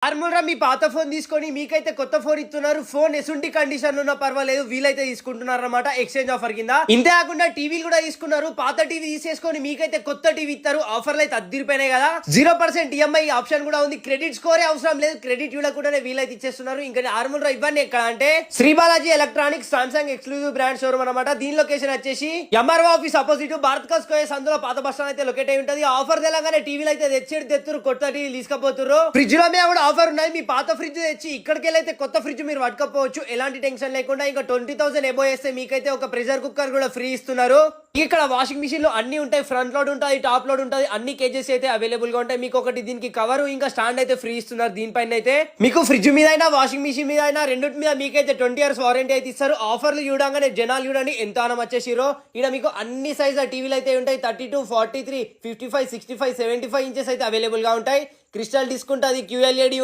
నార్మల్గా మీ పాత ఫోన్ తీసుకొని మీకైతే కొత్త ఫోన్ ఇస్తున్నారు. ఫోన్ ఎసుంటి కండిషన్ ఉన్నా పర్వాలేదు, వీలైతే తీసుకుంటున్నారు అనమాట ఎక్స్చేంజ్ ఆఫర్ కింద. ఇంతే కాకుండా టీవీలు కూడా తీసుకున్నారు. పాత టీవీ తీసేసుకొని మీకైతే కొత్త టీవీ ఇస్తారు. ఆఫర్లు అయితే అద్దరిపోయినాయి కదా. 0% ఈఎంఐ ఆప్షన్ కూడా ఉంది. క్రెడిట్ స్కోరే అవసరం లేదు, క్రెడిట్ కూడా వీలైతే ఇచ్చేస్తున్నారు. ఇంకా నార్మల్ ఇవన్నీ ఎక్కడ అంటే Shri Balaji electronics Samsung exclusive brand showroom అనమాట. దీని లొకేషన్ వచ్చేసి ఎంఆర్ఓ ఆఫీస్ అపోజిట్ భారత్ కాస్కోయస్, అందులో పాత బస్ స్టాండ్ అయితే లొకేట్ అయి ఉంటుంది. ఆఫర్ తెలంగాణ టీవీలు అయితే తెచ్చురు, కొత్త టీవీ తీసుకపోతున్నారు. ఫ్రిడ్జ్ లో మీద కూడా ఆఫర్ ఉన్నాయి. మీ పాత ఫ్రిడ్జ్ తెచ్చి ఇక్కడికి వెళ్ళైతే కొత్త ఫ్రిడ్జ్ మీరు పట్టుకోవచ్చు, ఎలాంటి టెన్షన్ లేకుండా. ఇంకా 20,000 ఎబో వేస్తే మీకైతే ఒక ప్రెషర్ కుక్కర్ కూడా ఫ్రీ ఇస్తున్నారు. ఇక్కడ వాషింగ్ మిషన్ లో అన్ని ఉంటాయి, ఫ్రంట్ లోడ్ ఉంటుంది, టాప్ లోడ్ ఉంటుంది, అన్ని కేజెస్ అయితే అవైలబుల్ గా ఉంటాయి. మీకు ఒకటి దీనికి కవర్ ఇంకా స్టాండ్ అయితే ఫ్రీ ఇస్తున్నారు. దీనిపైన అయితే మీకు ఫ్రిడ్జ్ మీద అయినా వాషింగ్ మిషన్ మీద అయినా రెండింటి మీద మీకైతే 20 years వారంటీ అయితే ఇస్తారు. ఆఫర్లు చూడంగానే జనాలు చూడండి ఎంత ఆనం వచ్చేసిరో. ఇక్కడ మీకు అన్ని సైజ్ టీవీలు అయితే ఉంటాయి. 32, 43, 55, 65, 75 ఇంచెస్ అయితే అవైలబుల్ గా ఉంటాయి. క్రిస్టల్ డిస్క్ ఉంటుంది, QLED